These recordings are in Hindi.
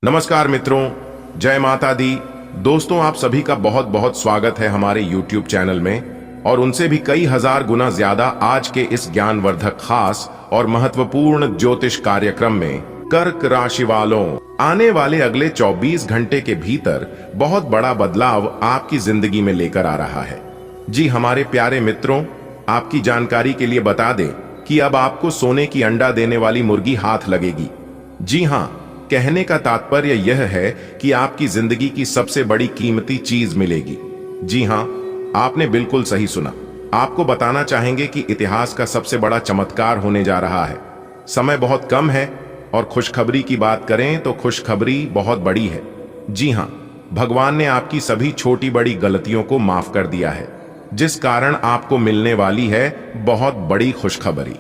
नमस्कार मित्रों, जय माता दी। दोस्तों, आप सभी का बहुत बहुत स्वागत है हमारे YouTube चैनल में और उनसे भी कई हजार गुना ज्यादा आज के इस ज्ञानवर्धक खास और महत्वपूर्ण ज्योतिष कार्यक्रम में। कर्क राशि वालों, आने वाले अगले 24 घंटे के भीतर बहुत बड़ा बदलाव आपकी जिंदगी में लेकर आ रहा है। जी हमारे प्यारे मित्रों, आपकी जानकारी के लिए बता दें कि अब आपको सोने की अंडा देने वाली मुर्गी हाथ लगेगी। जी हाँ, कहने का तात्पर्य यह है कि आपकी जिंदगी की सबसे बड़ी कीमती चीज मिलेगी। जी हां, आपने बिल्कुल सही सुना। आपको बताना चाहेंगे कि इतिहास का सबसे बड़ा चमत्कार होने जा रहा है। समय बहुत कम है और खुशखबरी की बात करें तो खुशखबरी बहुत बड़ी है। जी हां, भगवान ने आपकी सभी छोटी बड़ी गलतियों को माफ कर दिया है, जिस कारण आपको मिलने वाली है बहुत बड़ी खुशखबरी।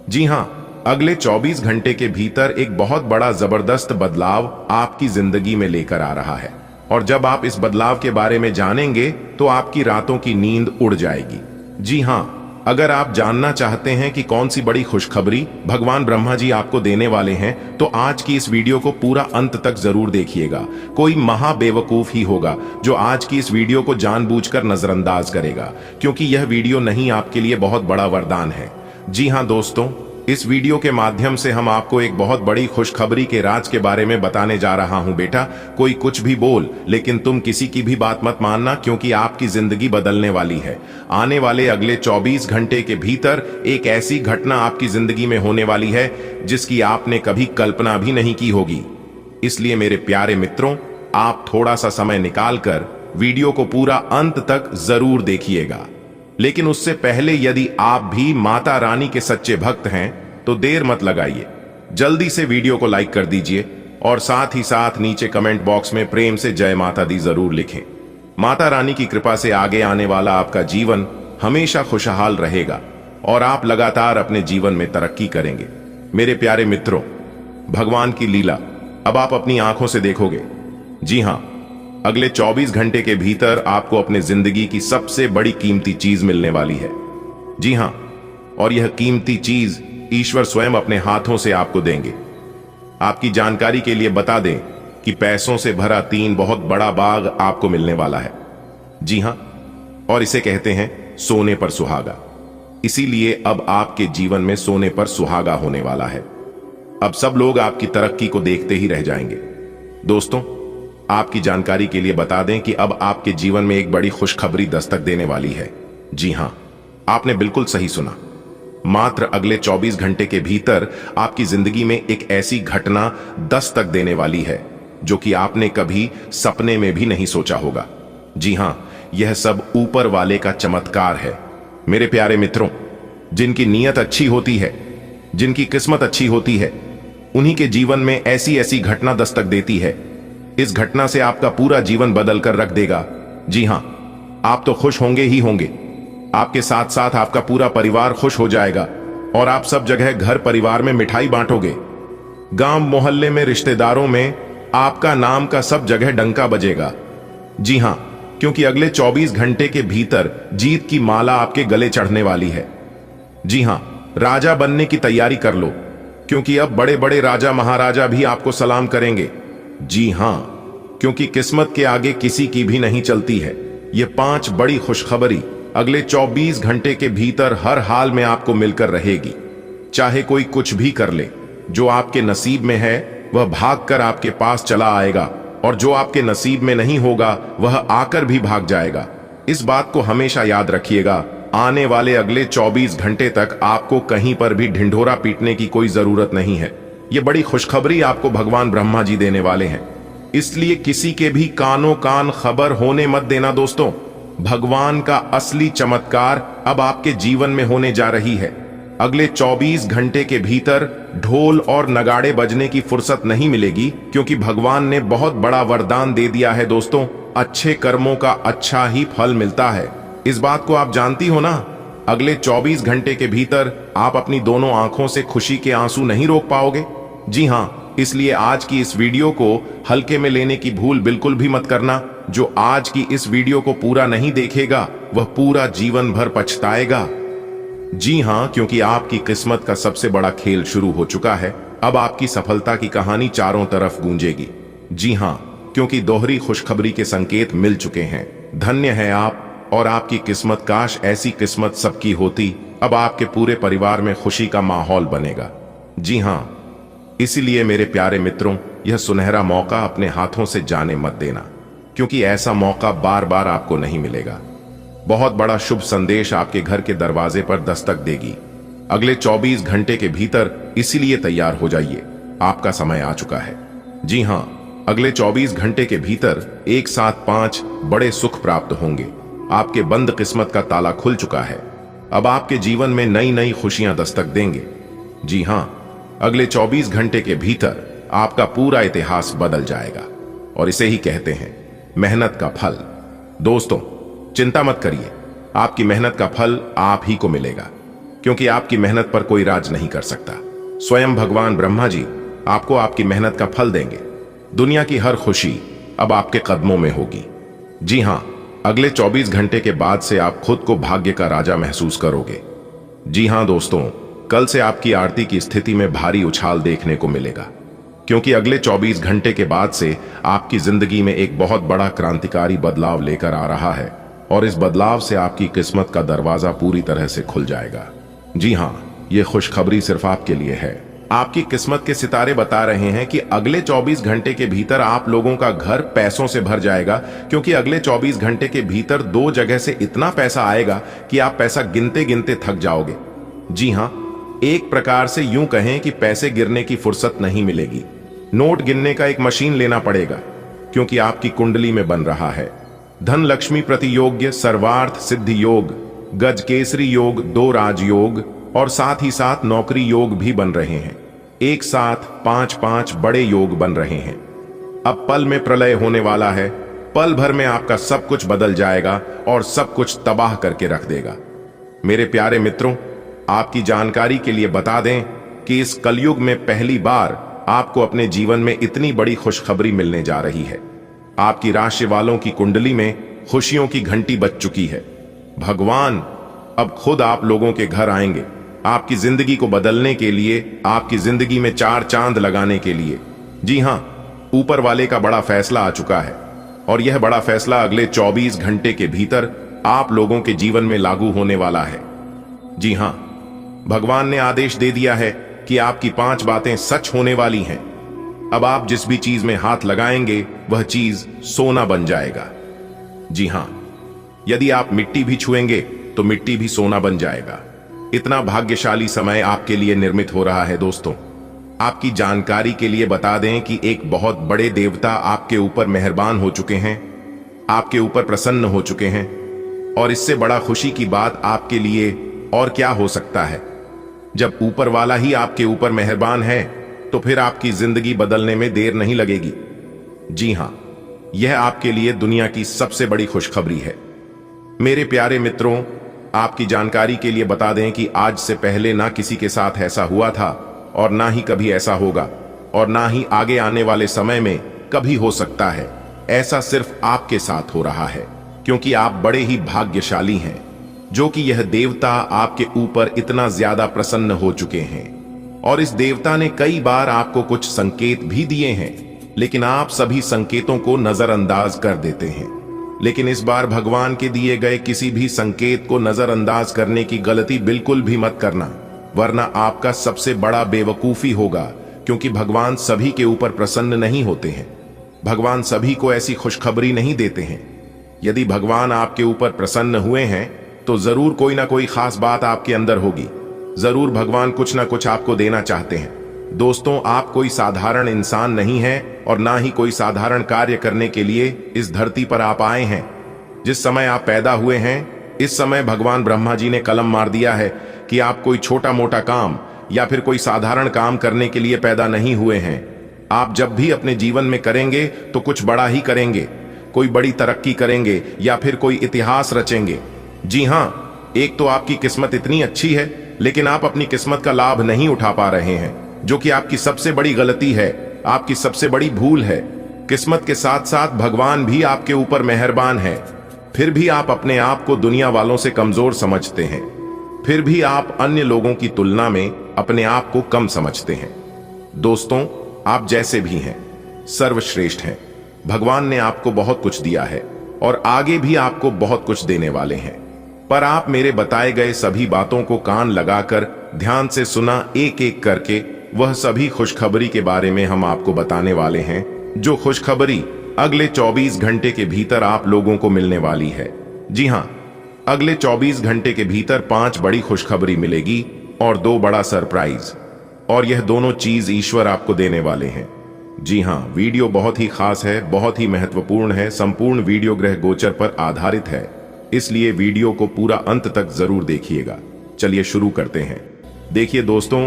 जी हां, अगले 24 घंटे के भीतर एक बहुत बड़ा जबरदस्त बदलाव आपकी जिंदगी में लेकर आ रहा है और जब आप इस बदलाव के बारे में जानेंगे तो आपकी रातों की नींद उड़ जाएगी। जी हां, अगर आप जानना चाहते हैं कि कौन सी बड़ी खुशखबरी भगवान ब्रह्मा जी आपको देने वाले हैं तो आज की इस वीडियो को पूरा अंत तक जरूर देखिएगा। कोई महा बेवकूफ ही होगा जो आज की इस वीडियो को जानबूझकर नजरअंदाज करेगा, क्योंकि यह वीडियो नहीं आपके लिए बहुत बड़ा वरदान है। जी हां दोस्तों, इस वीडियो के माध्यम से हम आपको एक बहुत बड़ी खुशखबरी के राज के बारे में बताने जा रहा हूं। बेटा, कोई कुछ भी बोल, लेकिन तुम किसी की भी बात मत मानना, क्योंकि आपकी जिंदगी बदलने वाली है। आने वाले अगले 24 घंटे के भीतर एक ऐसी घटना आपकी जिंदगी में होने वाली है जिसकी आपने कभी कल्पना भी नहीं की होगी। इसलिए मेरे प्यारे मित्रों, आप थोड़ा सा समय निकालकर वीडियो को पूरा अंत तक जरूर देखिएगा। लेकिन उससे पहले यदि आप भी माता रानी के सच्चे भक्त हैं तो देर मत लगाइए, जल्दी से वीडियो को लाइक कर दीजिए और साथ ही साथ नीचे कमेंट बॉक्स में प्रेम से जय माता दी जरूर लिखें। माता रानी की कृपा से आगे आने वाला आपका जीवन हमेशा खुशहाल रहेगा और आप लगातार अपने जीवन में तरक्की करेंगे। मेरे प्यारे मित्रों, भगवान की लीला अब आप अपनी आंखों से देखोगे। जी हां, अगले 24 घंटे के भीतर आपको अपने जिंदगी की सबसे बड़ी कीमती चीज मिलने वाली है। जी हां, और यह कीमती चीज ईश्वर स्वयं अपने हाथों से आपको देंगे। आपकी जानकारी के लिए बता दें कि पैसों से भरा 3 बहुत बड़ा बाग आपको मिलने वाला है। जी हां, और इसे कहते हैं सोने पर सुहागा। इसीलिए अब आपके जीवन में सोने पर सुहागा होने वाला है। अब सब लोग आपकी तरक्की को देखते ही रह जाएंगे। दोस्तों, आपकी जानकारी के लिए बता दें कि अब आपके जीवन में एक बड़ी खुशखबरी दस्तक देने वाली है। जी हां, आपने बिल्कुल सही सुना। मात्र अगले 24 घंटे के भीतर आपकी जिंदगी में एक ऐसी घटना दस्तक देने वाली है जो कि आपने कभी सपने में भी नहीं सोचा होगा। जी हां, यह सब ऊपर वाले का चमत्कार है। मेरे प्यारे मित्रों, जिनकी नीयत अच्छी होती है, जिनकी किस्मत अच्छी होती है, उन्हीं के जीवन में ऐसी ऐसी घटना दस्तक देती है। इस घटना से आपका पूरा जीवन बदल कर रख देगा। जी हां, आप तो खुश होंगे ही होंगे, आपके साथ साथ आपका पूरा परिवार खुश हो जाएगा और आप सब जगह घर परिवार में मिठाई बांटोगे। गांव मोहल्ले में, रिश्तेदारों में आपका नाम का सब जगह डंका बजेगा। जी हां, क्योंकि अगले 24 घंटे के भीतर जीत की माला आपके गले चढ़ने वाली है। जी हां, राजा बनने की तैयारी कर लो, क्योंकि अब बड़े बड़े राजा महाराजा भी आपको सलाम करेंगे। जी हां, क्योंकि किस्मत के आगे किसी की भी नहीं चलती है। ये 5 बड़ी खुशखबरी अगले 24 घंटे के भीतर हर हाल में आपको मिलकर रहेगी। चाहे कोई कुछ भी कर ले, जो आपके नसीब में है वह भागकर आपके पास चला आएगा और जो आपके नसीब में नहीं होगा वह आकर भी भाग जाएगा। इस बात को हमेशा याद रखिएगा। आने वाले अगले 24 घंटे तक आपको कहीं पर भी ढिंढोरा पीटने की कोई जरूरत नहीं है। ये बड़ी खुशखबरी आपको भगवान ब्रह्मा जी देने वाले हैं। इसलिए किसी के भी कानों कान खबर होने मत देना दोस्तों। भगवान का असली चमत्कार अब आपके जीवन में होने जा रही है। अगले 24 घंटे के भीतर ढोल और नगाड़े बजने की फुर्सत नहीं मिलेगी, क्योंकि भगवान ने बहुत बड़ा वरदान दे दिया है दोस्तों। अच्छे कर्मों का अच्छा ही फल मिलता है। इस बात को आप जानती हो ना। अगले 24 घंटे के भीतर आप अपनी दोनों आंखों से खुशी के आंसू नहीं रोक पाओगे। जी हां, इसलिए आज की इस वीडियो को हल्के में लेने की भूल बिल्कुल भी मत करना। जो आज की इस वीडियो को पूरा नहीं देखेगा वह पूरा जीवन भर पछताएगा। जी हां, क्योंकि आपकी किस्मत का सबसे बड़ा खेल शुरू हो चुका है। अब आपकी सफलता की कहानी चारों तरफ गूंजेगी। जी हां, क्योंकि दोहरी खुशखबरी के संकेत मिल चुके हैं। धन्य है आप और आपकी किस्मत। काश ऐसी किस्मत सबकी होती। अब आपके पूरे परिवार में खुशी का माहौल बनेगा। जी हां, इसीलिए मेरे प्यारे मित्रों, यह सुनहरा मौका अपने हाथों से जाने मत देना, क्योंकि ऐसा मौका बार बार आपको नहीं मिलेगा। बहुत बड़ा शुभ संदेश आपके घर के दरवाजे पर दस्तक देगी अगले 24 घंटे के भीतर। इसीलिए तैयार हो जाइए, आपका समय आ चुका है। जी हां, अगले 24 घंटे के भीतर एक साथ 5 बड़े सुख प्राप्त होंगे। आपके बंद किस्मत का ताला खुल चुका है। अब आपके जीवन में नई नई खुशियां दस्तक देंगे। जी हां, अगले 24 घंटे के भीतर आपका पूरा इतिहास बदल जाएगा और इसे ही कहते हैं मेहनत का फल। दोस्तों, चिंता मत करिए, आपकी मेहनत का फल आप ही को मिलेगा, क्योंकि आपकी मेहनत पर कोई राज नहीं कर सकता। स्वयं भगवान ब्रह्मा जी आपको आपकी मेहनत का फल देंगे। दुनिया की हर खुशी अब आपके कदमों में होगी। जी हां, अगले 24 घंटे के बाद से आप खुद को भाग्य का राजा महसूस करोगे। जी हां दोस्तों, कल से आपकी आरती की स्थिति में भारी उछाल देखने को मिलेगा, क्योंकि अगले 24 घंटे के बाद से आपकी जिंदगी में एक बहुत बड़ा क्रांतिकारी बदलाव लेकर आ रहा है और इस बदलाव से आपकी किस्मत का दरवाजा पूरी तरह से खुल जाएगा। जी हां, यह खुशखबरी सिर्फ आपके लिए है। आपकी किस्मत के सितारे बता रहे हैं कि अगले 24 घंटे के भीतर आप लोगों का घर पैसों से भर जाएगा, क्योंकि अगले 24 घंटे के भीतर 2 जगह से इतना पैसा आएगा कि आप पैसा गिनते गिनते थक जाओगे। जी हां, एक प्रकार से यूं कहें कि पैसे गिरने की फुर्सत नहीं मिलेगी। नोट गिनने का एक मशीन लेना पड़ेगा, क्योंकि आपकी कुंडली में बन रहा है धन लक्ष्मी प्रतियोग्य सर्वार्थ सिद्धि योग, गज केसरी योग, 2 राजयोग और साथ ही साथ नौकरी योग भी बन रहे हैं। एक साथ 5-5 बड़े योग बन रहे हैं। अब पल में प्रलय होने वाला है। पल भर में आपका सब कुछ बदल जाएगा और सब कुछ तबाह करके रख देगा। मेरे प्यारे मित्रों, आपकी जानकारी के लिए बता दें कि इस कलयुग में पहली बार आपको अपने जीवन में इतनी बड़ी खुशखबरी मिलने जा रही है। आपकी राशि वालों की कुंडली में खुशियों की घंटी बज चुकी है। भगवान अब खुद आप लोगों के घर आएंगे, आपकी जिंदगी को बदलने के लिए, आपकी जिंदगी में 4 चांद लगाने के लिए। जी हां, ऊपर वाले का बड़ा फैसला आ चुका है और यह बड़ा फैसला अगले 24 घंटे के भीतर आप लोगों के जीवन में लागू होने वाला है। जी हां, भगवान ने आदेश दे दिया है कि आपकी 5 बातें सच होने वाली हैं। अब आप जिस भी चीज में हाथ लगाएंगे वह चीज सोना बन जाएगा। जी हां, यदि आप मिट्टी भी छुएंगे तो मिट्टी भी सोना बन जाएगा। इतना भाग्यशाली समय आपके लिए निर्मित हो रहा है। दोस्तों, आपकी जानकारी के लिए बता दें कि एक बहुत बड़े देवता आपके ऊपर मेहरबान हो चुके हैं, आपके ऊपर प्रसन्न हो चुके हैं, और इससे बड़ा खुशी की बात आपके लिए और क्या हो सकता है। जब ऊपर वाला ही आपके ऊपर मेहरबान है तो फिर आपकी जिंदगी बदलने में देर नहीं लगेगी। जी हां, यह आपके लिए दुनिया की सबसे बड़ी खुशखबरी है। मेरे प्यारे मित्रों, आपकी जानकारी के लिए बता दें कि आज से पहले ना किसी के साथ ऐसा हुआ था और ना ही कभी ऐसा होगा और ना ही आगे आने वाले समय में कभी हो सकता है। ऐसा सिर्फ आपके साथ हो रहा है, क्योंकि आप बड़े ही भाग्यशाली हैं, जो कि यह देवता आपके ऊपर इतना ज्यादा प्रसन्न हो चुके हैं। और इस देवता ने कई बार आपको कुछ संकेत भी दिए हैं, लेकिन आप सभी संकेतों को नजरअंदाज कर देते हैं। लेकिन इस बार भगवान के दिए गए किसी भी संकेत को नजरअंदाज करने की गलती बिल्कुल भी मत करना, वरना आपका सबसे बड़ा बेवकूफी होगा, क्योंकि भगवान सभी के ऊपर प्रसन्न नहीं होते हैं। भगवान सभी को ऐसी खुशखबरी नहीं देते हैं। यदि भगवान आपके ऊपर प्रसन्न हुए हैं तो जरूर कोई ना कोई खास बात आपके अंदर होगी। जरूर भगवान कुछ ना कुछ आपको देना चाहते हैं। दोस्तों, आप कोई साधारण इंसान नहीं हैं और ना ही कोई साधारण कार्य करने के लिए इस धरती पर आप आए हैं। जिस समय आप पैदा हुए हैं, इस समय भगवान ब्रह्मा जी ने कलम मार दिया है कि आप कोई छोटा मोटा काम या फिर कोई साधारण काम करने के लिए पैदा नहीं हुए हैं। आप जब भी अपने जीवन में करेंगे तो कुछ बड़ा ही करेंगे, कोई बड़ी तरक्की करेंगे या फिर कोई इतिहास रचेंगे। जी हां, एक तो आपकी किस्मत इतनी अच्छी है, लेकिन आप अपनी किस्मत का लाभ नहीं उठा पा रहे हैं, जो कि आपकी सबसे बड़ी गलती है, आपकी सबसे बड़ी भूल है। किस्मत के साथ साथ भगवान भी आपके ऊपर मेहरबान है, फिर भी आप अपने आप को दुनिया वालों से कमजोर समझते हैं। फिर भी आप अन्य लोगों की तुलना में अपने आप को कम समझते हैं। दोस्तों, आप जैसे भी हैं, सर्वश्रेष्ठ हैं। भगवान ने आपको बहुत कुछ दिया है और आगे भी आपको बहुत कुछ देने वाले हैं, पर आप मेरे बताए गए सभी बातों को कान लगाकर ध्यान से सुना एक एक करके। वह सभी खुशखबरी के बारे में हम आपको बताने वाले हैं, जो खुशखबरी अगले 24 घंटे के भीतर आप लोगों को मिलने वाली है। जी हां, अगले 24 घंटे के भीतर 5 बड़ी खुशखबरी मिलेगी और 2 बड़ा सरप्राइज, और यह दोनों चीज ईश्वर आपको देने वाले हैं। जी हां, वीडियो बहुत ही खास है, बहुत ही महत्वपूर्ण है, संपूर्ण वीडियो ग्रह गोचर पर आधारित है, इसलिए वीडियो को पूरा अंत तक जरूर देखिएगा। चलिए शुरू करते हैं। देखिए दोस्तों,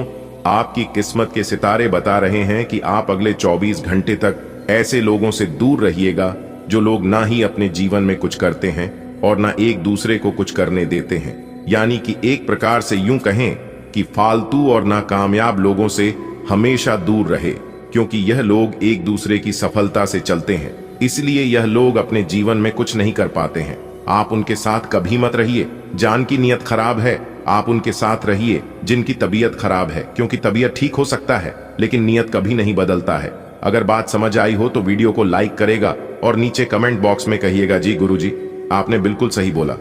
आपकी किस्मत के सितारे बता रहे हैं कि आप अगले 24 घंटे तक ऐसे लोगों से दूर रहिएगा जो लोग ना ही अपने जीवन में कुछ करते हैं और ना एक दूसरे को कुछ करने देते हैं। यानी कि एक प्रकार से यूं कहें कि फालतू और नाकामयाब लोगों से हमेशा दूर रहे, क्योंकि यह लोग एक दूसरे की सफलता से चलते हैं, इसलिए यह लोग अपने जीवन में कुछ नहीं कर पाते हैं। आप उनके साथ कभी मत रहिए। जान की नीयत खराब है, आप उनके साथ रहिए जिनकी तबीयत खराब है, क्योंकि तबीयत ठीक हो सकता है लेकिन नीयत कभी नहीं बदलता है। अगर बात समझ आई हो तो वीडियो को लाइक करेगा और नीचे कमेंट बॉक्स में कहिएगा, जी गुरुजी आपने बिल्कुल सही बोला।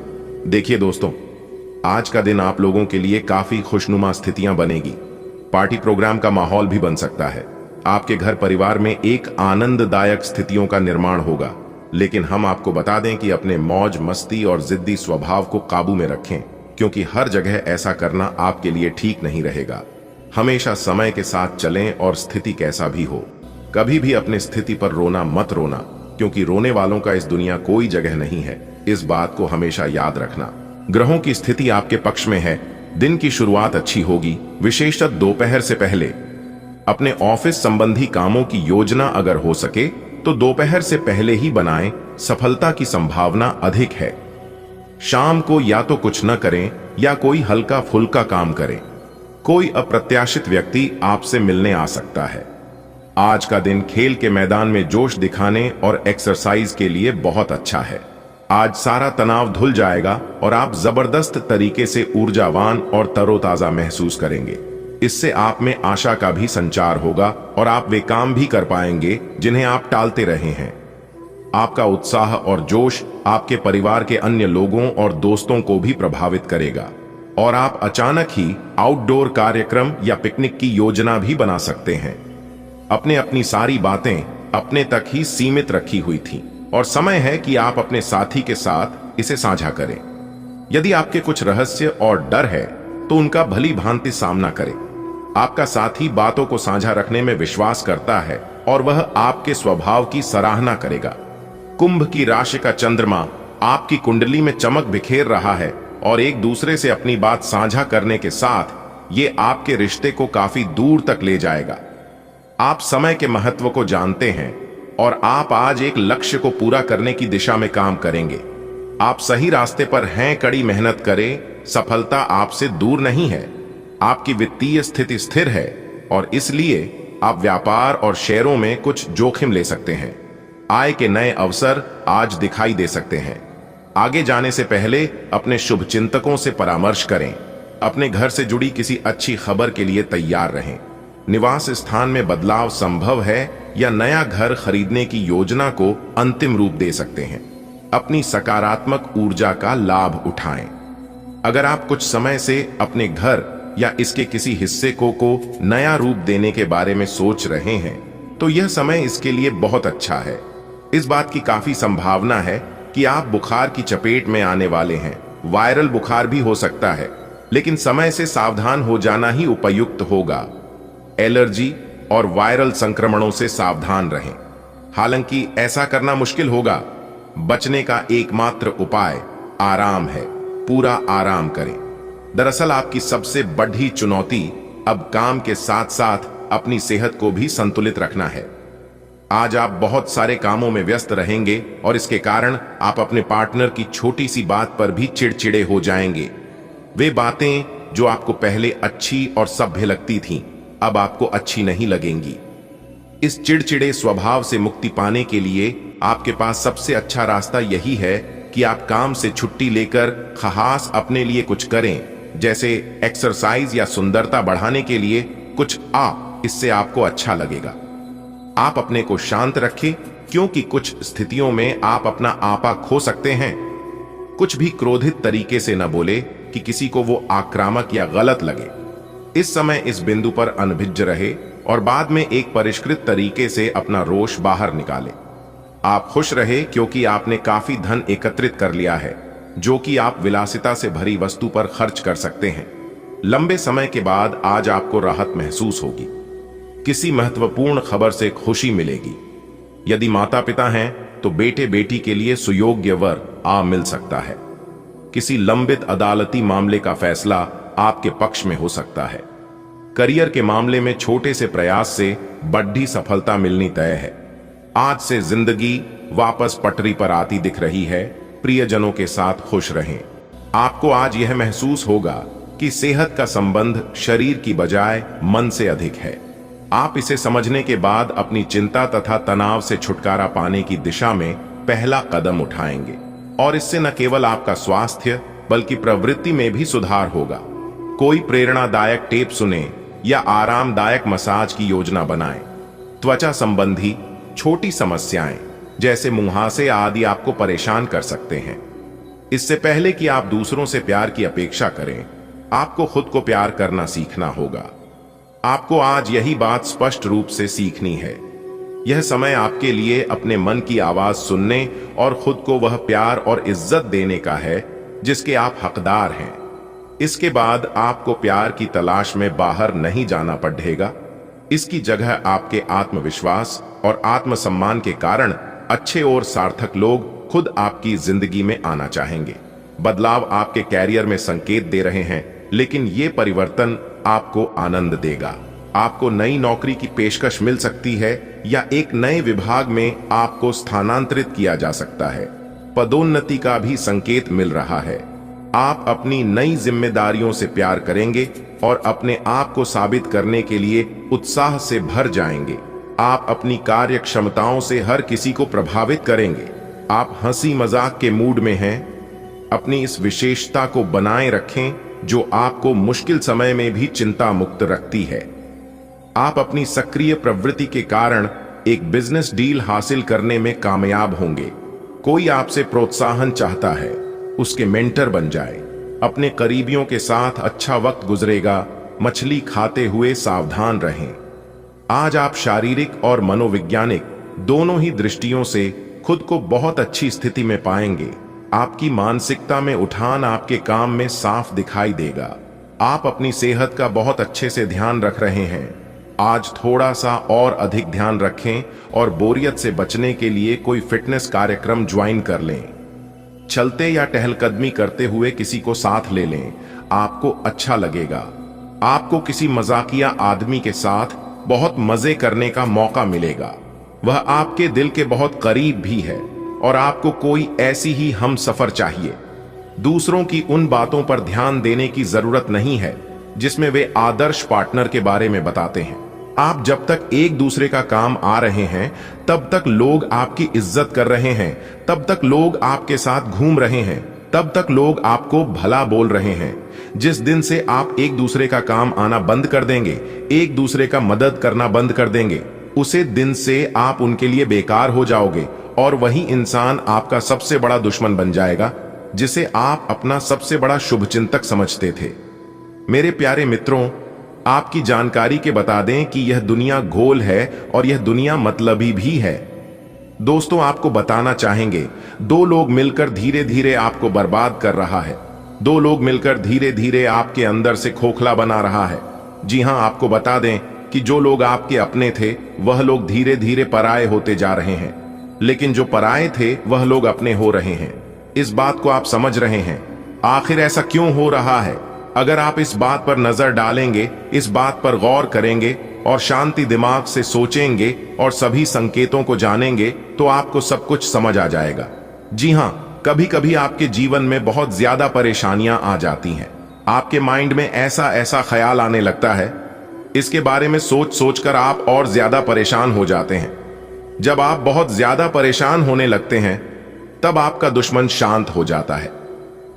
देखिए दोस्तों, आज का दिन आप लोगों के लिए काफी खुशनुमा स्थितियां बनेगी। पार्टी प्रोग्राम का माहौल भी बन सकता है। आपके घर परिवार में एक आनंददायक स्थितियों का निर्माण होगा, लेकिन हम आपको बता दें कि अपने मौज मस्ती और जिद्दी स्वभाव को काबू में रखें, क्योंकि हर जगह ऐसा करना आपके लिए ठीक नहीं रहेगा। हमेशा समय के साथ चलें और स्थिति कैसा भी हो, कभी भी अपनी स्थिति पर रोना मत रोना, क्योंकि रोने वालों का इस दुनिया कोई जगह नहीं है। इस बात को हमेशा याद रखना। ग्रहों की स्थिति आपके पक्ष में है। दिन की शुरुआत अच्छी होगी, विशेषतः दोपहर से पहले। अपने ऑफिस संबंधी कामों की योजना अगर हो सके तो दोपहर से पहले ही बनाएं, सफलता की संभावना अधिक है। शाम को या तो कुछ न करें या कोई हल्का फुल्का काम करें। कोई अप्रत्याशित व्यक्ति आपसे मिलने आ सकता है। आज का दिन खेल के मैदान में जोश दिखाने और एक्सरसाइज के लिए बहुत अच्छा है। आज सारा तनाव धुल जाएगा और आप जबरदस्त तरीके से ऊर्जावान और तरोताजा महसूस करेंगे। इससे आप में आशा का भी संचार होगा और आप वे काम भी कर पाएंगे जिन्हें आप टालते रहे हैं। आपका उत्साह और जोश आपके परिवार के अन्य लोगों और दोस्तों को भी प्रभावित करेगा और आप अचानक ही आउटडोर कार्यक्रम या पिकनिक की योजना भी बना सकते हैं। अपनी सारी बातें अपने तक ही सीमित रखी हुई थीं और समय है कि आप अपने साथी के साथ इसे साझा करें। यदि आपके कुछ रहस्य और डर है तो उनका भली भांति सामना करें। आपका साथी बातों को साझा रखने में विश्वास करता है और वह आपके स्वभाव की सराहना करेगा। कुंभ की राशि का चंद्रमा आपकी कुंडली में चमक बिखेर रहा है और एक दूसरे से अपनी बात साझा करने के साथ ये आपके रिश्ते को काफी दूर तक ले जाएगा। आप समय के महत्व को जानते हैं और आप आज एक लक्ष्य को पूरा करने की दिशा में काम करेंगे। आप सही रास्ते पर हैं, कड़ी मेहनत करें, सफलता आपसे दूर नहीं है। आपकी वित्तीय स्थिति स्थिर है और इसलिए आप व्यापार और शेयरों में कुछ जोखिम ले सकते हैं। आय के नए अवसर आज दिखाई दे सकते हैं। आगे जाने से पहले अपने शुभ चिंतकों से परामर्श करें। अपने घर से जुड़ी किसी अच्छी खबर के लिए तैयार रहें। निवास स्थान में बदलाव संभव है या नया घर खरीदने की योजना को अंतिम रूप दे सकते हैं। अपनी सकारात्मक ऊर्जा का लाभ उठाएं। अगर आप कुछ समय से अपने घर या इसके किसी हिस्से को नया रूप देने के बारे में सोच रहे हैं तो यह समय इसके लिए बहुत अच्छा है। इस बात की काफी संभावना है कि आप बुखार की चपेट में आने वाले हैं। वायरल बुखार भी हो सकता है, लेकिन समय से सावधान हो जाना ही उपयुक्त होगा। एलर्जी और वायरल संक्रमणों से सावधान रहें। हालांकि ऐसा करना मुश्किल होगा। बचने का एकमात्र उपाय आराम है। पूरा आराम करें। दरअसल आपकी सबसे बड़ी चुनौती अब काम के साथ साथ अपनी सेहत को भी संतुलित रखना है। आज आप बहुत सारे कामों में व्यस्त रहेंगे और इसके कारण आप अपने पार्टनर की छोटी सी बात पर भी चिड़चिड़े हो जाएंगे। वे बातें जो आपको पहले अच्छी और सभ्य लगती थीं, अब आपको अच्छी नहीं लगेंगी। इस चिड़चिड़े स्वभाव से मुक्ति पाने के लिए आपके पास सबसे अच्छा रास्ता यही है कि आप काम से छुट्टी लेकर खास अपने लिए कुछ करें, जैसे एक्सरसाइज या सुंदरता बढ़ाने के लिए कुछ। इससे आपको अच्छा लगेगा। आप अपने को शांत रखें, क्योंकि कुछ स्थितियों में आप अपना आपा खो सकते हैं। कुछ भी क्रोधित तरीके से न बोले कि किसी को वो आक्रामक या गलत लगे। इस समय इस बिंदु पर अनभिज्ज रहे और बाद में एक परिष्कृत तरीके से अपना रोष बाहर निकाले। आप खुश रहे क्योंकि आपने काफी धन एकत्रित कर लिया है, जो कि आप विलासिता से भरी वस्तु पर खर्च कर सकते हैं। लंबे समय के बाद आज आपको राहत महसूस होगी। किसी महत्वपूर्ण खबर से खुशी मिलेगी। यदि माता पिता हैं तो बेटे बेटी के लिए सुयोग्य वर आ मिल सकता है। किसी लंबित अदालती मामले का फैसला आपके पक्ष में हो सकता है। करियर के मामले में छोटे से प्रयास से बड़ी सफलता मिलनी तय है। आज से जिंदगी वापस पटरी पर आती दिख रही है। प्रियजनों के साथ खुश रहें। आपको आज यह महसूस होगा कि सेहत का संबंध शरीर की बजाय मन से अधिक है। आप इसे समझने के बाद अपनी चिंता तथा तनाव से छुटकारा पाने की दिशा में पहला कदम उठाएंगे और इससे न केवल आपका स्वास्थ्य बल्कि प्रवृत्ति में भी सुधार होगा। कोई प्रेरणादायक टेप सुने या आरामदायक मसाज की योजना बनाएं। त्वचा संबंधी छोटी समस्याएं जैसे मुंहासे आदि आपको परेशान कर सकते हैं। इससे पहले कि आप दूसरों से प्यार की अपेक्षा करें, आपको खुद को प्यार करना सीखना होगा। आपको आज यही बात स्पष्ट रूप से सीखनी है। यह समय आपके लिए अपने मन की आवाज सुनने और खुद को वह प्यार और इज्जत देने का है जिसके आप हकदार हैं। इसके बाद आपको प्यार की तलाश में बाहर नहीं जाना पड़ेगा। इसकी जगह आपके आत्मविश्वास और आत्मसम्मान के कारण अच्छे और सार्थक लोग खुद आपकी जिंदगी में आना चाहेंगे। बदलाव आपके कैरियर में संकेत दे रहे हैं, लेकिन ये परिवर्तन आपको आनंद देगा। आपको नई नौकरी की पेशकश मिल सकती है या एक नए विभाग में आपको स्थानांतरित किया जा सकता है। पदोन्नति का भी संकेत मिल रहा है। आप अपनी नई जिम्मेदारियों से प्यार करेंगे और अपने आप को साबित करने के लिए उत्साह से भर जाएंगे। आप अपनी कार्य क्षमताओं से हर किसी को प्रभावित करेंगे। आप हंसी मजाक के मूड में हैं। अपनी इस विशेषता को बनाए रखें जो आपको मुश्किल समय में भी चिंता मुक्त रखती है। आप अपनी सक्रिय प्रवृत्ति के कारण एक बिजनेस डील हासिल करने में कामयाब होंगे। कोई आपसे प्रोत्साहन चाहता है, उसके मेंटर बन जाए। अपने करीबियों के साथ अच्छा वक्त गुजरेगा। मछली खाते हुए सावधान रहें। आज आप शारीरिक और मनोवैज्ञानिक दोनों ही दृष्टियों से खुद को बहुत अच्छी स्थिति में पाएंगे। आपकी मानसिकता में उठान आपके काम में साफ दिखाई देगा। आप अपनी सेहत का बहुत अच्छे से ध्यान रख रहे हैं। आज थोड़ा सा और अधिक ध्यान रखें और बोरियत से बचने के लिए कोई फिटनेस कार्यक्रम ज्वाइन कर लें। चलते या टहलकदमी करते हुए किसी को साथ ले लें, आपको अच्छा लगेगा। आपको किसी मजाकिया आदमी के साथ बहुत मजे करने का मौका मिलेगा। वह आपके दिल के बहुत करीब भी है और आपको कोई ऐसी ही हम सफर चाहिए। दूसरों की उन बातों पर ध्यान देने की जरूरत नहीं है जिसमें वे आदर्श पार्टनर के बारे में बताते हैं। आप जब तक एक दूसरे का काम आ रहे हैं तब तक लोग आपकी इज्जत कर रहे हैं, तब तक लोग आपके साथ घूम रहे हैं, तब तक लोग आपको भला बोल रहे हैं। जिस दिन से आप एक दूसरे का काम आना बंद कर देंगे, एक दूसरे का मदद करना बंद कर देंगे, उसे दिन से आप उनके लिए बेकार हो जाओगे और वही इंसान आपका सबसे बड़ा दुश्मन बन जाएगा जिसे आप अपना सबसे बड़ा शुभचिंतक समझते थे। मेरे प्यारे मित्रों, आपकी जानकारी के बता दें कि यह दुनिया गोल है और यह दुनिया मतलबी भी है। दोस्तों, आपको बताना चाहेंगे, दो लोग मिलकर धीरे धीरे आपको बर्बाद कर रहा है। दो लोग मिलकर धीरे धीरे आपके अंदर से खोखला बना रहा है। जी हां, आपको बता दें कि जो लोग आपके अपने थे वह लोग धीरे धीरे पराये होते जा रहे हैं, लेकिन जो पराये थे वह लोग अपने हो रहे हैं। इस बात को आप समझ रहे हैं। आखिर ऐसा क्यों हो रहा है? अगर आप इस बात पर नजर डालेंगे, इस बात पर गौर करेंगे और शांति दिमाग से सोचेंगे और सभी संकेतों को जानेंगे तो आपको सब कुछ समझ आ जाएगा। जी हां, कभी कभी आपके जीवन में बहुत ज्यादा परेशानियां आ जाती हैं। आपके माइंड में ऐसा ऐसा ख्याल आने लगता है, इसके बारे में सोच सोचकर आप और ज्यादा परेशान हो जाते हैं। जब आप बहुत ज्यादा परेशान होने लगते हैं तब आपका दुश्मन शांत हो जाता है,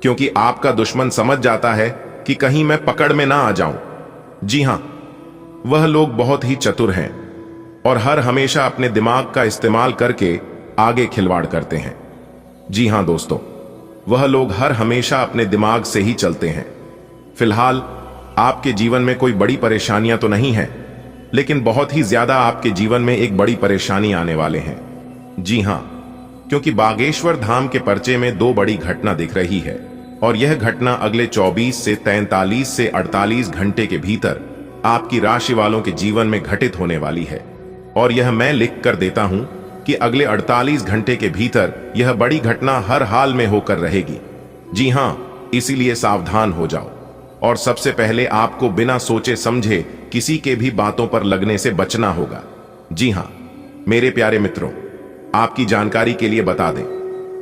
क्योंकि आपका दुश्मन समझ जाता है कि कहीं मैं पकड़ में ना आ जाऊं। जी हां, वह लोग बहुत ही चतुर हैं। और हर हमेशा अपने दिमाग का इस्तेमाल करके आगे खिलवाड़ करते हैं। जी हां दोस्तों, वह लोग हर हमेशा अपने दिमाग से ही चलते हैं। फिलहाल आपके जीवन में कोई बड़ी परेशानियां तो नहीं है, लेकिन बहुत ही ज्यादा आपके जीवन में एक बड़ी परेशानी आने वाले हैं। जी हां, क्योंकि बागेश्वर धाम के पर्चे में 2 बड़ी घटना दिख रही है और यह घटना अगले 24 से 43 से 48 घंटे के भीतर आपकी राशि वालों के जीवन में घटित होने वाली है। और यह मैं लिख कर देता हूं कि अगले 48 घंटे के भीतर यह बड़ी घटना हर हाल में होकर रहेगी। जी हां, इसीलिए सावधान हो जाओ और सबसे पहले आपको बिना सोचे समझे किसी के भी बातों पर लगने से बचना होगा। जी हां मेरे प्यारे मित्रों, आपकी जानकारी के लिए बता दें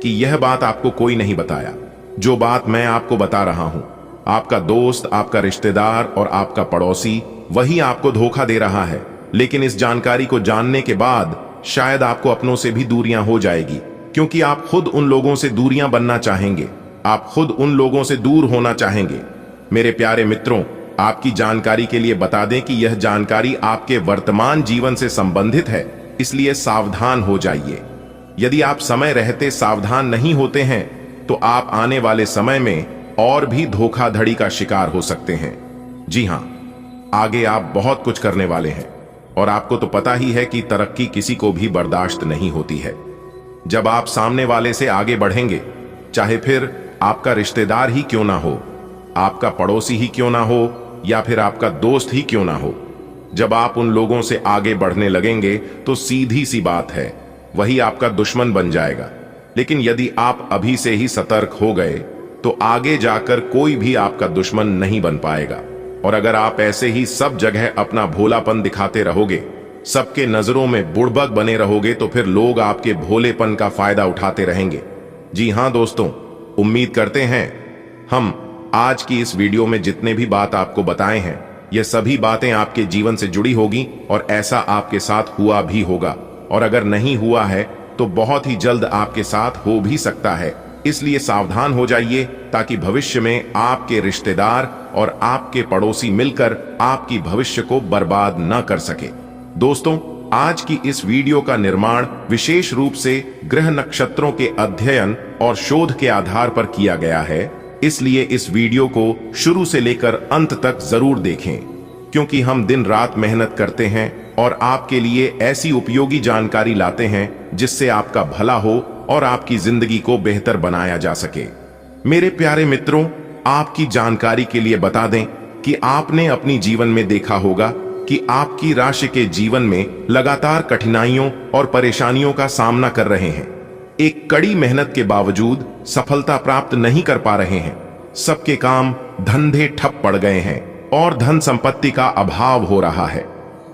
कि यह बात आपको कोई नहीं बताया। जो बात मैं आपको बता रहा हूं, आपका दोस्त, आपका रिश्तेदार और आपका पड़ोसी वही आपको धोखा दे रहा है। लेकिन इस जानकारी को जानने के बाद शायद आपको अपनों से भी दूरियां हो जाएगी, क्योंकि आप खुद उन लोगों से दूरियां बनना चाहेंगे, आप खुद उन लोगों से दूर होना चाहेंगे। मेरे प्यारे मित्रों, आपकी जानकारी के लिए बता दें कि यह जानकारी आपके वर्तमान जीवन से संबंधित है, इसलिए सावधान हो जाइए। यदि आप समय रहते सावधान नहीं होते हैं तो आप आने वाले समय में और भी धोखाधड़ी का शिकार हो सकते हैं। जी हां, आगे आप बहुत कुछ करने वाले हैं और आपको तो पता ही है कि तरक्की किसी को भी बर्दाश्त नहीं होती है। जब आप सामने वाले से आगे बढ़ेंगे, चाहे फिर आपका रिश्तेदार ही क्यों ना हो, आपका पड़ोसी ही क्यों ना हो या फिर आपका दोस्त ही क्यों ना हो, जब आप उन लोगों से आगे बढ़ने लगेंगे तो सीधी सी बात है, वही आपका दुश्मन बन जाएगा। लेकिन यदि आप अभी से ही सतर्क हो गए तो आगे जाकर कोई भी आपका दुश्मन नहीं बन पाएगा। और अगर आप ऐसे ही सब जगह अपना भोलापन दिखाते रहोगे, सबके नजरों में बुड़बक बने रहोगे, तो फिर लोग आपके भोलेपन का फायदा उठाते रहेंगे। जी हां दोस्तों, उम्मीद करते हैं हम आज की इस वीडियो में जितने भी बात आपको बताए हैं, ये सभी बातें आपके जीवन से जुड़ी होगी और ऐसा आपके साथ हुआ भी होगा। और अगर नहीं हुआ है तो बहुत ही जल्द आपके साथ हो भी सकता है। इसलिए सावधान हो जाइए ताकि भविष्य में आपके रिश्तेदार और आपके पड़ोसी मिलकर आपकी भविष्य को बर्बाद न कर सके। दोस्तों, आज की इस वीडियो का निर्माण विशेष रूप से ग्रह नक्षत्रों के अध्ययन और शोध के आधार पर किया गया है, इसलिए इस वीडियो को शुरू से लेकर अंत तक जरूर देखें, क्योंकि हम दिन रात मेहनत करते हैं और आपके लिए ऐसी उपयोगी जानकारी लाते हैं जिससे आपका भला हो और आपकी जिंदगी को बेहतर बनाया जा सके। मेरे प्यारे मित्रों, आपकी जानकारी के लिए बता दें कि आपने अपनी जीवन में देखा होगा कि आपकी राशि के जीवन में लगातार कठिनाइयों और परेशानियों का सामना कर रहे हैं। एक कड़ी मेहनत के बावजूद सफलता प्राप्त नहीं कर पा रहे हैं। सबके काम धंधे ठप पड़ गए हैं और धन संपत्ति का अभाव हो रहा है।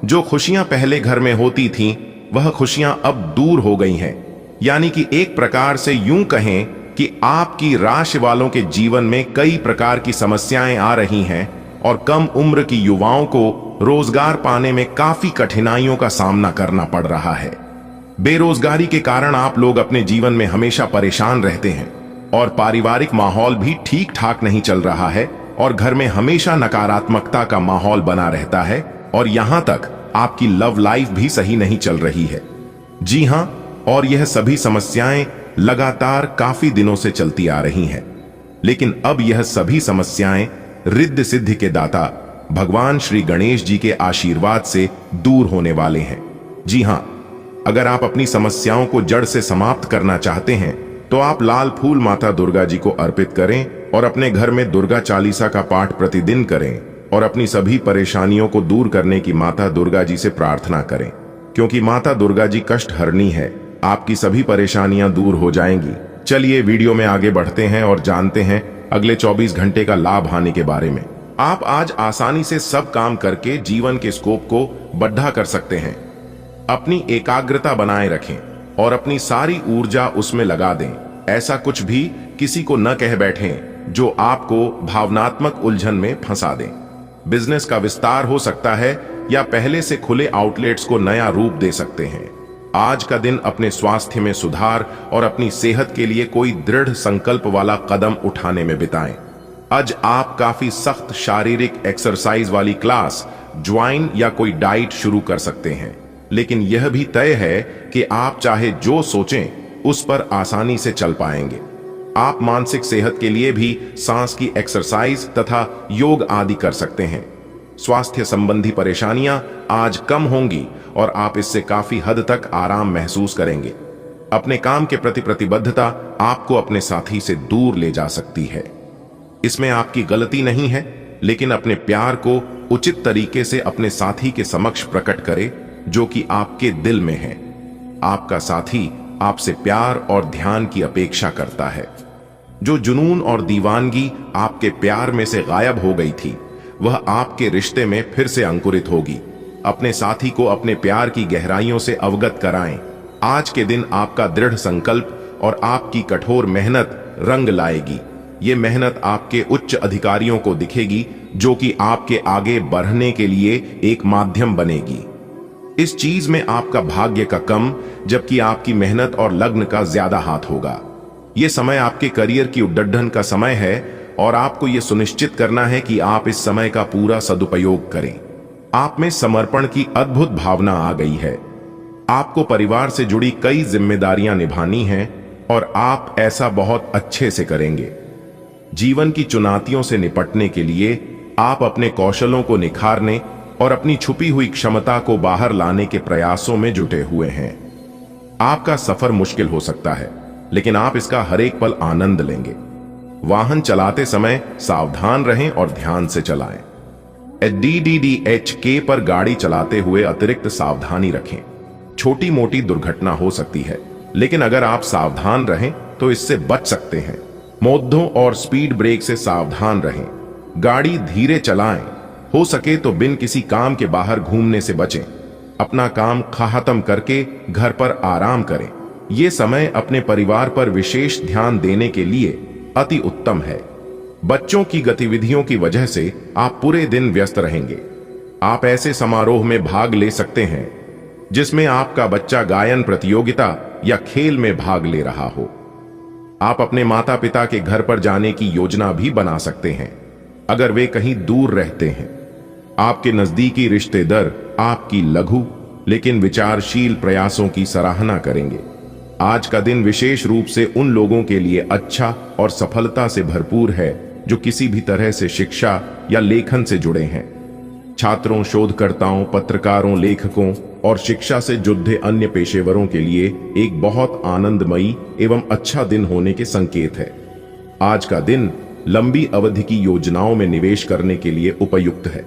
जो खुशियां पहले घर में होती थीं, वह खुशियां अब दूर हो गई हैं। यानी कि एक प्रकार से यूं कहें कि आपकी राशि वालों के जीवन में कई प्रकार की समस्याएं आ रही हैं और कम उम्र की युवाओं को रोजगार पाने में काफी कठिनाइयों का सामना करना पड़ रहा है। बेरोजगारी के कारण आप लोग अपने जीवन में हमेशा परेशान रहते हैं और पारिवारिक माहौल भी ठीक ठाक नहीं चल रहा है और घर में हमेशा नकारात्मकता का माहौल बना रहता है और यहां तक आपकी लव लाइफ भी सही नहीं चल रही है। जी हां, और यह सभी समस्याएं लगातार काफी दिनों से चलती आ रही हैं। लेकिन अब यह सभी समस्याएं रिद्धि सिद्धि के दाता भगवान श्री गणेश जी के आशीर्वाद से दूर होने वाले हैं। जी हां, अगर आप अपनी समस्याओं को जड़ से समाप्त करना चाहते हैं तो आप लाल फूल माता दुर्गा जी को अर्पित करें और अपने घर में दुर्गा चालीसा का पाठ प्रतिदिन करें और अपनी सभी परेशानियों को दूर करने की माता दुर्गा जी से प्रार्थना करें, क्योंकि माता दुर्गा जी कष्ट हरनी है। आपकी सभी परेशानियां दूर हो जाएंगी। चलिए वीडियो में आगे बढ़ते हैं और जानते हैं अगले 24 घंटे का लाभ हानि के बारे में। आप आज आसानी से सब काम करके जीवन के स्कोप को बढ़ा कर सकते हैं। अपनी एकाग्रता बनाए रखें और अपनी सारी ऊर्जा उसमें लगा दें। ऐसा कुछ भी किसी को न कह बैठें जो आपको भावनात्मक उलझन में फंसा दें। बिजनेस का विस्तार हो सकता है या पहले से खुले आउटलेट्स को नया रूप दे सकते हैं। आज का दिन अपने स्वास्थ्य में सुधार और अपनी सेहत के लिए कोई दृढ़ संकल्प वाला कदम उठाने में बिताएं। आज आप काफी सख्त शारीरिक एक्सरसाइज वाली क्लास ज्वाइन या कोई डाइट शुरू कर सकते हैं। लेकिन यह भी तय है कि आप चाहे जो सोचें उस पर आसानी से चल पाएंगे। आप मानसिक सेहत के लिए भी सांस की एक्सरसाइज तथा योग आदि कर सकते हैं। स्वास्थ्य संबंधी परेशानियां आज कम होंगी और आप इससे काफी हद तक आराम महसूस करेंगे। अपने काम के प्रति प्रतिबद्धता आपको अपने साथी से दूर ले जा सकती है। इसमें आपकी गलती नहीं है, लेकिन अपने प्यार को उचित तरीके से अपने साथी के समक्ष प्रकट करें जो कि आपके दिल में है। आपका साथी आपसे प्यार और ध्यान की अपेक्षा करता है। जो जुनून और दीवानगी आपके प्यार में से गायब हो गई थी, वह आपके रिश्ते में फिर से अंकुरित होगी। अपने साथी को अपने प्यार की गहराइयों से अवगत कराएं। आज के दिन आपका दृढ़ संकल्प और आपकी कठोर मेहनत रंग लाएगी। ये मेहनत आपके उच्च अधिकारियों को दिखेगी, जो कि आपके आगे बढ़ने के लिए एक माध्यम बनेगी। इस चीज में आपका भाग्य का कम, जबकि आपकी मेहनत और लग्न का ज्यादा हाथ होगा। यह समय आपके करियर की उद्दंडन का समय है और आपको यह सुनिश्चित करना है कि आप इस समय का पूरा सदुपयोग करें। आप में समर्पण की अद्भुत भावना आ गई है। आपको परिवार से जुड़ी कई जिम्मेदारियां निभानी हैं और आप ऐसा बहुत अच्छे से करेंगे। जीवन की चुनौतियों से निपटने के लिए आप अपने कौशलों को निखारने और अपनी छुपी हुई क्षमता को बाहर लाने के प्रयासों में जुटे हुए हैं। आपका सफर मुश्किल हो सकता है, लेकिन आप इसका हर एक पल आनंद लेंगे। वाहन चलाते समय सावधान रहें और ध्यान से चलाएं। DDDHK पर गाड़ी चलाते हुए अतिरिक्त सावधानी रखें। छोटी मोटी दुर्घटना हो सकती है, लेकिन अगर आप सावधान रहें तो इससे बच सकते हैं। मोद्धों और स्पीड ब्रेक से सावधान रहें। गाड़ी धीरे चलाएं। हो सके तो बिन किसी काम के बाहर घूमने से बचें। अपना काम खत्म करके घर पर आराम करें। यह समय अपने परिवार पर विशेष ध्यान देने के लिए अति उत्तम है। बच्चों की गतिविधियों की वजह से आप पूरे दिन व्यस्त रहेंगे। आप ऐसे समारोह में भाग ले सकते हैं जिसमें आपका बच्चा गायन प्रतियोगिता या खेल में भाग ले रहा हो। आप अपने माता पिता के घर पर जाने की योजना भी बना सकते हैं अगर वे कहीं दूर रहते हैं। आपके नजदीकी रिश्तेदार आपकी लघु लेकिन विचारशील प्रयासों की सराहना करेंगे। आज का दिन विशेष रूप से उन लोगों के लिए अच्छा और सफलता से भरपूर है जो किसी भी तरह से शिक्षा या लेखन से जुड़े हैं। छात्रों, शोधकर्ताओं, पत्रकारों, लेखकों और शिक्षा से जुड़े अन्य पेशेवरों के लिए एक बहुत आनंदमयी एवं अच्छा दिन होने के संकेत है। आज का दिन लंबी अवधि की योजनाओं में निवेश करने के लिए उपयुक्त है।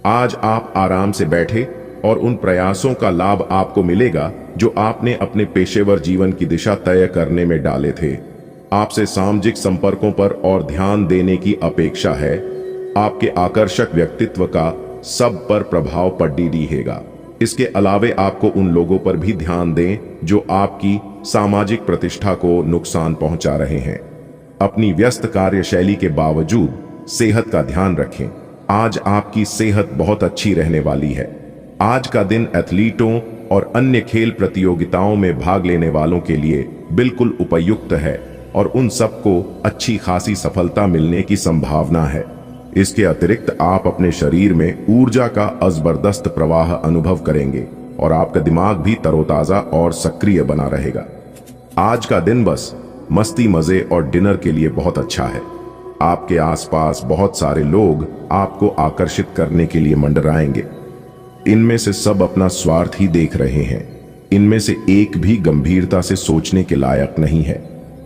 आज आप आराम से बैठे और उन प्रयासों का लाभ आपको मिलेगा जो आपने अपने पेशेवर जीवन की दिशा तय करने में डाले थे। आपसे सामाजिक संपर्कों पर और ध्यान देने की अपेक्षा है। आपके आकर्षक व्यक्तित्व का सब पर प्रभाव पड़ी रहेगा। इसके अलावे आपको उन लोगों पर भी ध्यान दें जो आपकी सामाजिक प्रतिष्ठा को नुकसान पहुंचा रहे हैं। अपनी व्यस्त कार्यशैली के बावजूद सेहत का ध्यान रखें। आज आपकी सेहत बहुत अच्छी रहने वाली है। आज का दिन एथलीटों और अन्य खेल प्रतियोगिताओं में भाग लेने वालों के लिए बिल्कुल उपयुक्त है और उन सबको अच्छी खासी सफलता मिलने की संभावना है। इसके अतिरिक्त आप अपने शरीर में ऊर्जा का जबरदस्त प्रवाह अनुभव करेंगे और आपका दिमाग भी तरोताजा और सक्रिय बना रहेगा। आज का दिन बस मस्ती, मजे और डिनर के लिए बहुत अच्छा है। आपके आसपास बहुत सारे लोग आपको आकर्षित करने के लिए मंडराएंगे। इनमें से सब अपना स्वार्थ ही देख रहे हैं। इनमें से एक भी गंभीरता से सोचने के लायक नहीं है।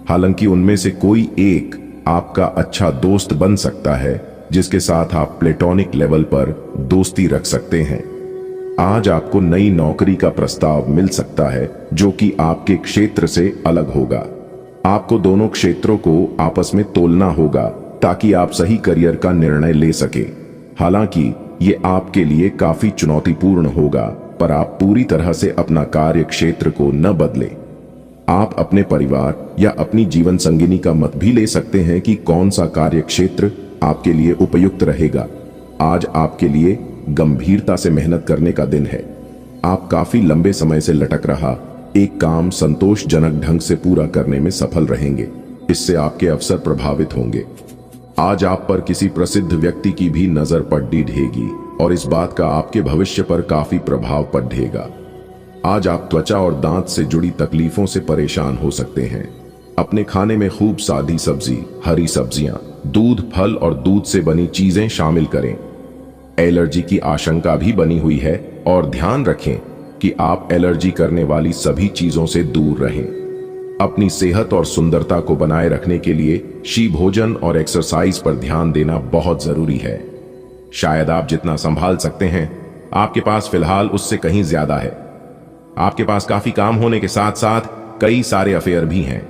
हालांकि उनमें से कोई एक आपका अच्छा दोस्त बन सकता है जिसके साथ आप प्लेटोनिक लेवल पर दोस्ती रख सकते हैं। आज आपको नई नौकरी का प्रस्ताव मिल सकता है जो कि आपके क्षेत्र से अलग होगा। आपको दोनों क्षेत्रों को आपस में तोलना होगा ताकि आप सही करियर का निर्णय ले सके। हालांकि ये आपके लिए काफी चुनौतीपूर्ण होगा, पर आप पूरी तरह से अपना कार्य क्षेत्र को न बदलें। आप अपने परिवार या अपनी जीवन संगिनी का मत भी ले सकते हैं कि कौन सा कार्य क्षेत्र आपके लिए उपयुक्त रहेगा। आज आपके लिए गंभीरता से मेहनत करने का दिन है। आप काफी लंबे समय से लटक रहा एक काम संतोषजनक ढंग से पूरा करने में सफल रहेंगे। इससे आपके अवसर प्रभावित होंगे। आज आप पर किसी प्रसिद्ध व्यक्ति की भी नजर पड़ी रहेगी और इस बात का आपके भविष्य पर काफी प्रभाव पड़ेगा। आज आप त्वचा और दांत से जुड़ी तकलीफों से परेशान हो सकते हैं। अपने खाने में खूब सादी सब्जी, हरी सब्जियां, दूध, फल और दूध से बनी चीजें शामिल करें। एलर्जी की आशंका भी बनी हुई है और ध्यान रखें कि आप एलर्जी करने वाली सभी चीजों से दूर रहें। अपनी सेहत और सुंदरता को बनाए रखने के लिए शी भोजन और एक्सरसाइज पर ध्यान देना बहुत जरूरी है। शायद आप जितना संभाल सकते हैं, आपके पास फिलहाल उससे कहीं ज्यादा है। आपके पास काफी काम होने के साथ साथ कई सारे अफेयर भी हैं।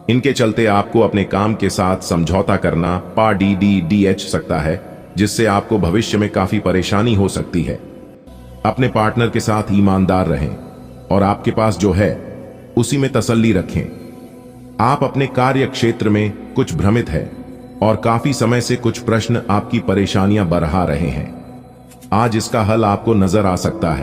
इनके चलते आपको अपने काम के साथ समझौता करना पड़ सकता है, जिससे आपको भविष्य में काफी परेशानी हो सकती है। अपने पार्टनर के साथ ईमानदार रहें और आपके पास जो है उसी में तसल्ली रखें। आप अपने कार्य क्षेत्र में कुछ भ्रमित हैं और काफी समय से कुछ प्रश्न आपकी परेशानियां बढ़ा रहे हैं। आज इसका हल आपको नजर आ सकता है।